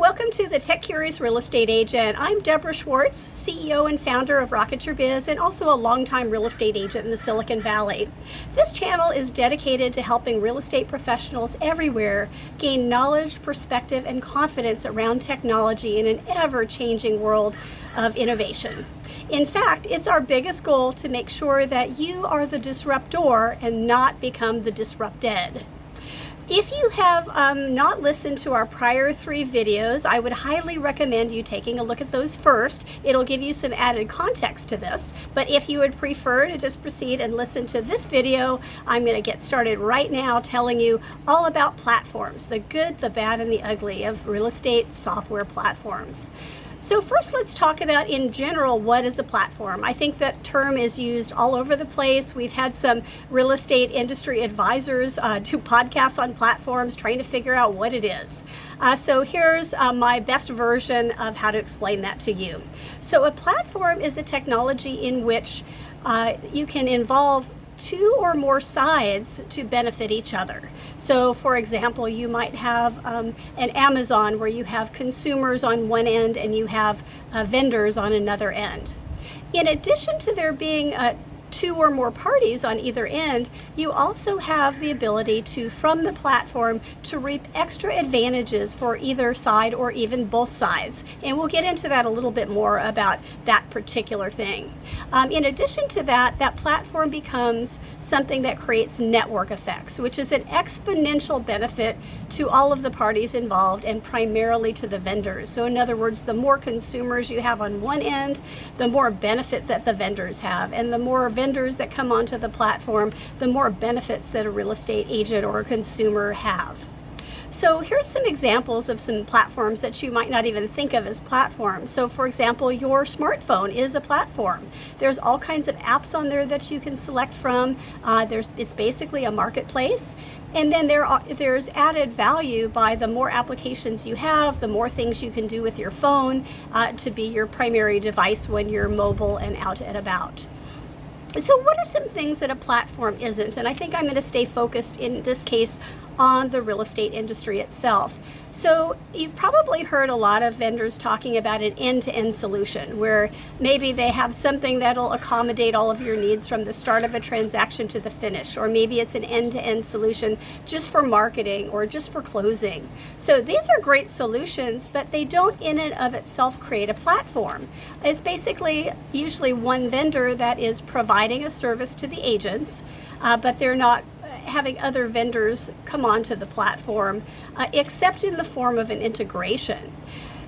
welcome to the Tech Curious Real Estate Agent. I'm Deborah Schwartz, CEO and founder of Rocket Your Biz and also a longtime real estate agent in the Silicon Valley. This channel is dedicated to helping real estate professionals everywhere gain knowledge, perspective, and confidence around technology in an ever-changing world of innovation. In fact, it's our biggest goal to make sure that you are the disruptor and not become the disrupted. If you have not listened to our prior 3 videos, I would highly recommend you taking a look at those first. It'll give you some added context to this. But if you would prefer to just proceed and listen to this video, I'm going to get started right now telling you all about platforms, the good, the bad, and the ugly of real estate software platforms. So first, let's talk about in general, what is a platform? I think that term is used all over the place. We've had some real estate industry advisors do podcasts on platforms trying to figure out what it is. So here's my best version of how to explain that to you. So a platform is a technology in which you can involve 2 or more sides to benefit each other. So for example, you might have an Amazon where you have consumers on one end and you have vendors on another end. In addition to there being 2 or more parties on either end, you also have the ability to, from the platform, to reap extra advantages for either side or even both sides. And we'll get into that a little bit more about that particular thing. In addition to that, that platform becomes something that creates network effects, which is an exponential benefit to all of the parties involved and primarily to the vendors. So in other words, the more consumers you have on one end, the more benefit that the vendors have, and the more vendors that come onto the platform, the more benefits that a real estate agent or a consumer have. So here's some examples of some platforms that you might not even think of as platforms. So for example, your smartphone is a platform. There's all kinds of apps on there that you can select from. It's basically a marketplace. And then there's added value by the more applications you have, the more things you can do with your phone to be your primary device when you're mobile and out and about. So what are some things that a platform isn't? And I think I'm going to stay focused in this case on the real estate industry itself. So you've probably heard a lot of vendors talking about an end-to-end solution where maybe they have something that'll accommodate all of your needs from the start of a transaction to the finish, or maybe it's an end-to-end solution just for marketing or just for closing. So these are great solutions, but they don't in and of itself create a platform. It's basically usually one vendor that is providing a service to the agents, but they're not having other vendors come onto the platform, except in the form of an integration.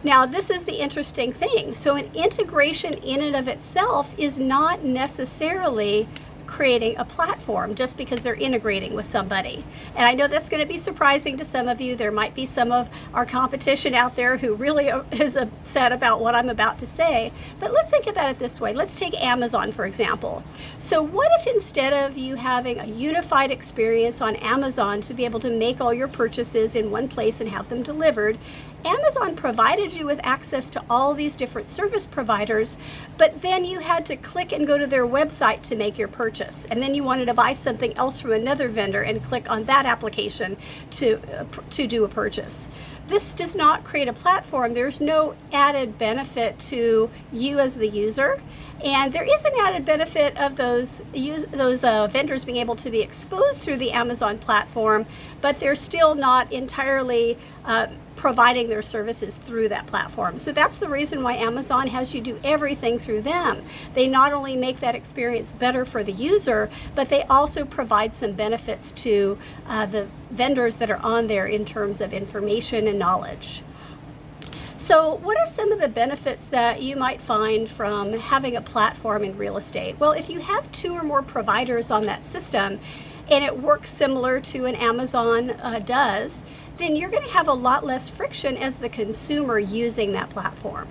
Now, this is the interesting thing. So an integration in and of itself is not necessarily creating a platform just because they're integrating with somebody. And I know that's going to be surprising to some of you. There might be some of our competition out there who really is upset about what I'm about to say. But let's think about it this way. Let's take Amazon, for example. So what if instead of you having a unified experience on Amazon to be able to make all your purchases in one place and have them delivered, Amazon provided you with access to all these different service providers, but then you had to click and go to their website to make your purchase. And then you wanted to buy something else from another vendor and click on that application to do a purchase. This does not create a platform. There's no added benefit to you as the user. And there is an added benefit of those vendors being able to be exposed through the Amazon platform, but they're still not entirely providing their services through that platform. So that's the reason why Amazon has you do everything through them. They not only make that experience better for the user, but they also provide some benefits to the vendors that are on there in terms of information and knowledge. So what are some of the benefits that you might find from having a platform in real estate? Well, if you have 2 or more providers on that system and it works similar to an Amazon does, then you're going to have a lot less friction as the consumer using that platform.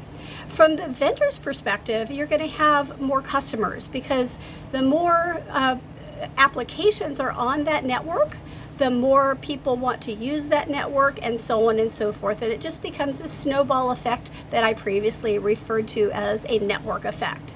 From the vendor's perspective, you're going to have more customers because the more applications are on that network, the more people want to use that network, and so on and so forth. And it just becomes this snowball effect that I previously referred to as a network effect.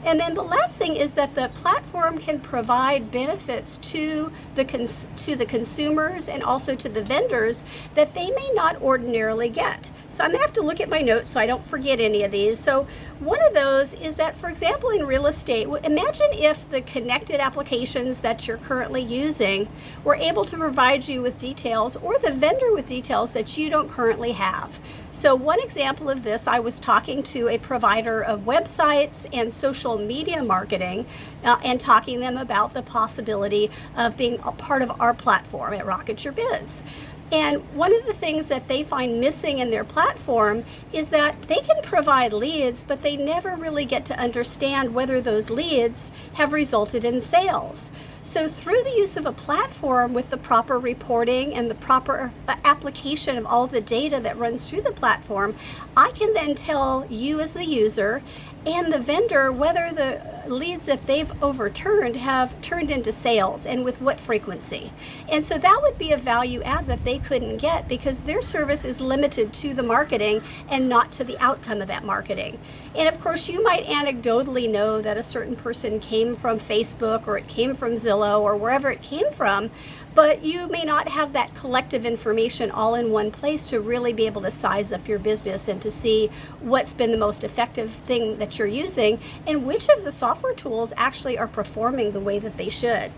And then the last thing is that the platform can provide benefits to the consumers and also to the vendors that they may not ordinarily get. So I'm going to have to look at my notes so I don't forget any of these. So one of those is that, for example, in real estate, imagine if the connected applications that you're currently using were able to provide you with details, or the vendor with details that you don't currently have. So one example of this, I was talking to a provider of websites and social media marketing and talking to them about the possibility of being a part of our platform at Rocket Your Biz. And one of the things that they find missing in their platform is that they can provide leads, but they never really get to understand whether those leads have resulted in sales. So through the use of a platform with the proper reporting and the proper application of all the data that runs through the platform, I can then tell you as the user and the vendor whether the leads that they've overturned have turned into sales and with what frequency. And so that would be a value add that they couldn't get because their service is limited to the marketing and not to the outcome of that marketing. And of course, you might anecdotally know that a certain person came from Facebook or it came from Zillow or wherever it came from, but you may not have that collective information all in one place to really be able to size up your business and to see what's been the most effective thing that you're using and which of the software tools actually are performing the way that they should.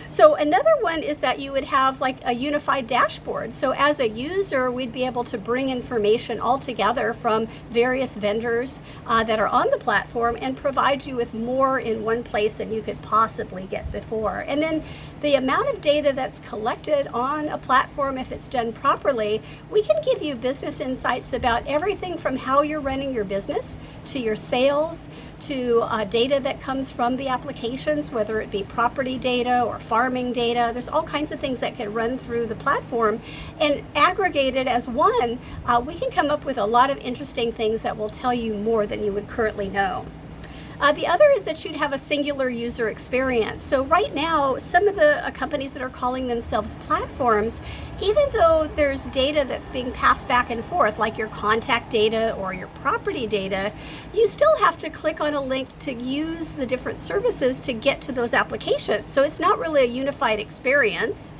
So another one is that you would have like a unified dashboard. So as a user, we'd be able to bring information all together from various vendors that are on the platform and provide you with more in one place than you could possibly get before. And then the amount of data that's collected on a platform, if it's done properly, we can give you business insights about everything from how you're running your business to your sales, to data that comes from the applications, whether it be property data or farming data. There's all kinds of things that can run through the platform, and aggregated as one, we can come up with a lot of interesting things that will tell you more than you would currently know. The other is that you'd have a singular user experience. So right now, some of the companies that are calling themselves platforms, even though there's data that's being passed back and forth, like your contact data or your property data, you still have to click on a link to use the different services to get to those applications. So it's not really a unified experience.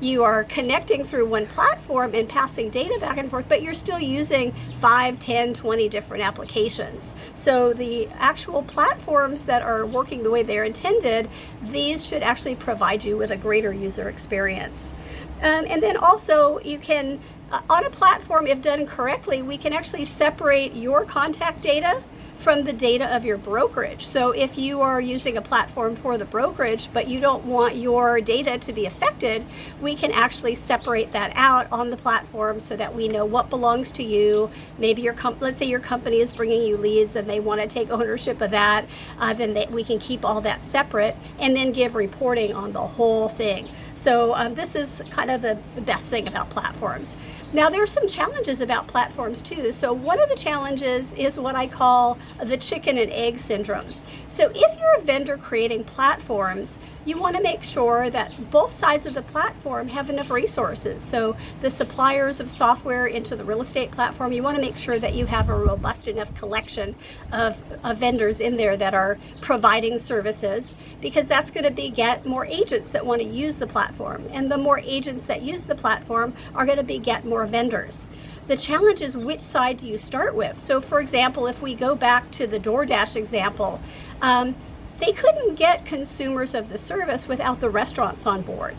You are connecting through one platform and passing data back and forth, but you're still using 5, 10, 20 different applications. So the actual platforms that are working the way they're intended, these should actually provide you with a greater user experience. And then also you can, on a platform, if done correctly, we can actually separate your contact data from the data of your brokerage. So if you are using a platform for the brokerage, but you don't want your data to be affected, we can actually separate that out on the platform so that we know what belongs to you. Maybe let's say your company is bringing you leads and they want to take ownership of that, then we can keep all that separate and then give reporting on the whole thing. So this is kind of the best thing about platforms. Now there are some challenges about platforms too. So one of the challenges is what I call the chicken and egg syndrome. So if you're a vendor creating platforms, you want to make sure that both sides of the platform have enough resources. So the suppliers of software into the real estate platform, you want to make sure that you have a robust enough collection of vendors in there that are providing services, because that's going to beget more agents that want to use the platform. And the more agents that use the platform are going to beget more vendors. The challenge is, which side do you start with? So for example, if we go back to the DoorDash example, they couldn't get consumers of the service without the restaurants on board.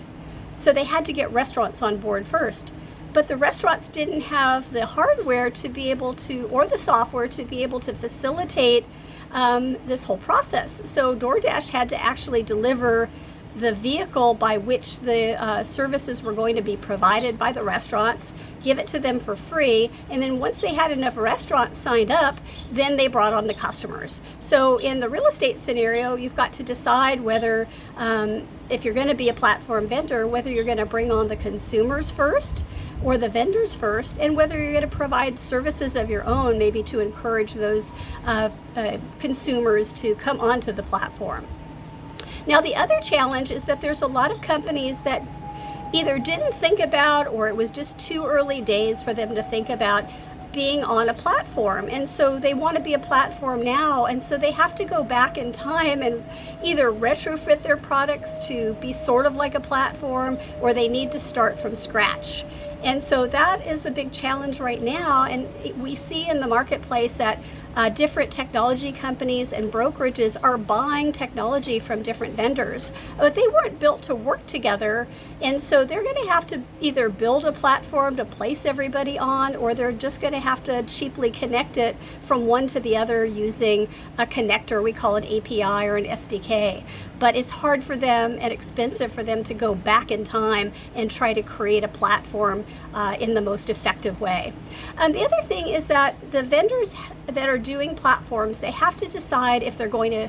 So they had to get restaurants on board first. But the restaurants didn't have the hardware to be able to, or the software to be able to facilitate this whole process. So DoorDash had to actually deliver the vehicle by which the services were going to be provided by the restaurants, give it to them for free, and then once they had enough restaurants signed up, then they brought on the customers. So in the real estate scenario, you've got to decide whether, if you're going to be a platform vendor, whether you're going to bring on the consumers first or the vendors first, and whether you're going to provide services of your own, maybe to encourage those consumers to come onto the platform. Now, the other challenge is that there's a lot of companies that either didn't think about, or it was just too early days for them to think about being on a platform, and so they want to be a platform now, and so they have to go back in time and either retrofit their products to be sort of like a platform, or they need to start from scratch. And so that is a big challenge right now, and we see in the marketplace that different technology companies and brokerages are buying technology from different vendors, but they weren't built to work together, and so they're going to have to either build a platform to place everybody on, or they're just going to have to cheaply connect it from one to the other using a connector. We call it API or an SDK, but it's hard for them and expensive for them to go back in time and try to create a platform in the most effective way. The other thing is that the vendors that are doing platforms, they have to decide if they're going to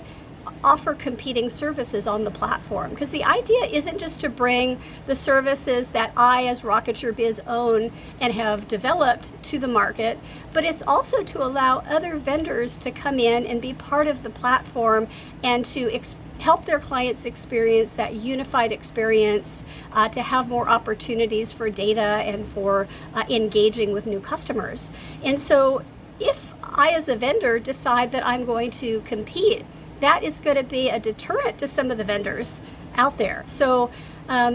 offer competing services on the platform, because the idea isn't just to bring the services that I as Rocket Your Biz own and have developed to the market, but it's also to allow other vendors to come in and be part of the platform and to help their clients experience that unified experience, to have more opportunities for data and for engaging with new customers. And so if I as a vendor decide that I'm going to compete, that is going to be a deterrent to some of the vendors out there. So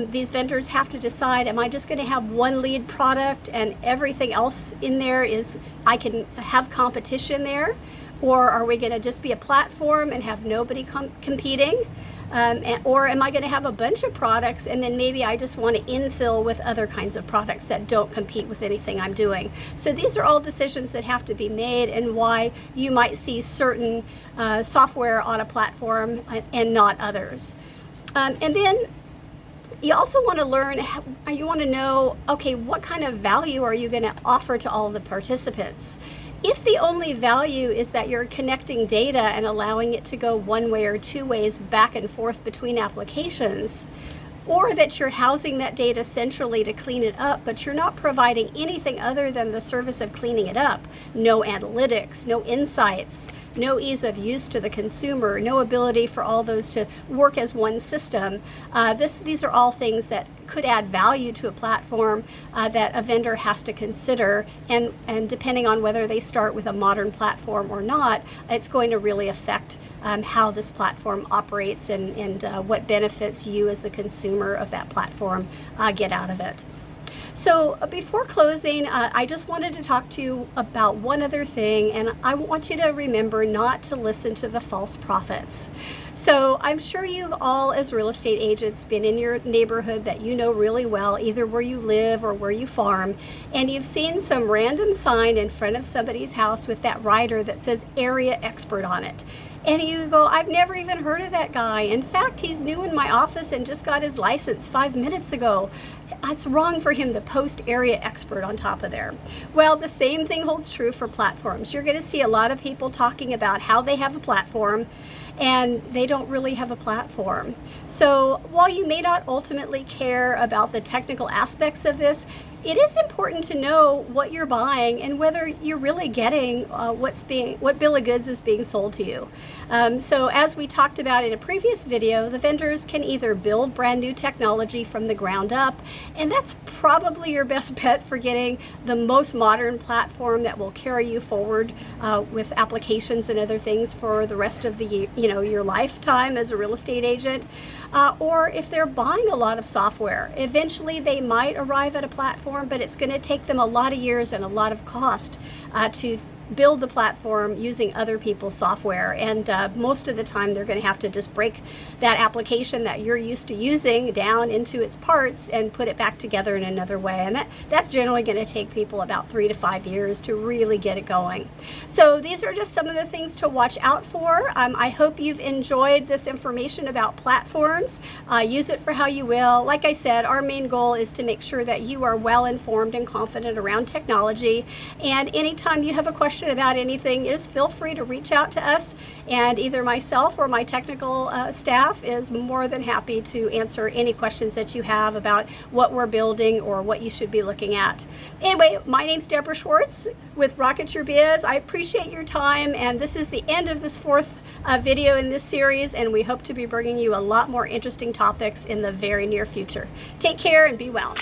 these vendors have to decide, am I just going to have one lead product and everything else in there is I can have competition there? Or are we going to just be a platform and have nobody competing? Or am I going to have a bunch of products and then maybe I just want to infill with other kinds of products that don't compete with anything I'm doing? So these are all decisions that have to be made, and why you might see certain software on a platform and not others. And then you also want to learn, you want to know, okay, what kind of value are you going to offer to all the participants? If the only value is that you're connecting data and allowing it to go one way or two ways back and forth between applications, or that you're housing that data centrally to clean it up, but you're not providing anything other than the service of cleaning it up, no analytics, no insights, no ease of use to the consumer, no ability for all those to work as one system, these are all things that could add value to a platform that a vendor has to consider, and depending on whether they start with a modern platform or not, it's going to really affect how this platform operates and what benefits you as the consumer of that platform get out of it. So before closing, I just wanted to talk to you about one other thing, and I want you to remember not to listen to the false prophets. So I'm sure you've all, as real estate agents, been in your neighborhood that you know really well, either where you live or where you farm, and you've seen some random sign in front of somebody's house with that rider that says area expert on it. And you go, I've never even heard of that guy. In fact, he's new in my office and just got his license 5 minutes ago. It's wrong for him to post area expert on top of there. Well, the same thing holds true for platforms. You're going to see a lot of people talking about how they have a platform, and they don't really have a platform. So while you may not ultimately care about the technical aspects of this, it is important to know what you're buying and whether you're really getting what bill of goods is being sold to you. So as we talked about in a previous video, the vendors can either build brand new technology from the ground up, and that's probably your best bet for getting the most modern platform that will carry you forward with applications and other things for the rest of the your lifetime as a real estate agent. Or if they're buying a lot of software, eventually they might arrive at a platform, but it's going to take them a lot of years and a lot of cost to build the platform using other people's software, and most of the time they're going to have to just break that application that you're used to using down into its parts and put it back together in another way, and that's generally going to take people about 3 to 5 years to really get it going. So these are just some of the things to watch out for. I hope you've enjoyed this information about platforms. Use it for how you will. Like I said, our main goal is to make sure that you are well informed and confident around technology, and anytime you have a question about anything, just feel free to reach out to us, and either myself or my technical staff is more than happy to answer any questions that you have about what we're building or what you should be looking at. Anyway, my name's Deborah Schwartz with Rocket Your Biz. I appreciate your time, and this is the end of this fourth video in this series, and we hope to be bringing you a lot more interesting topics in the very near future. Take care and be well.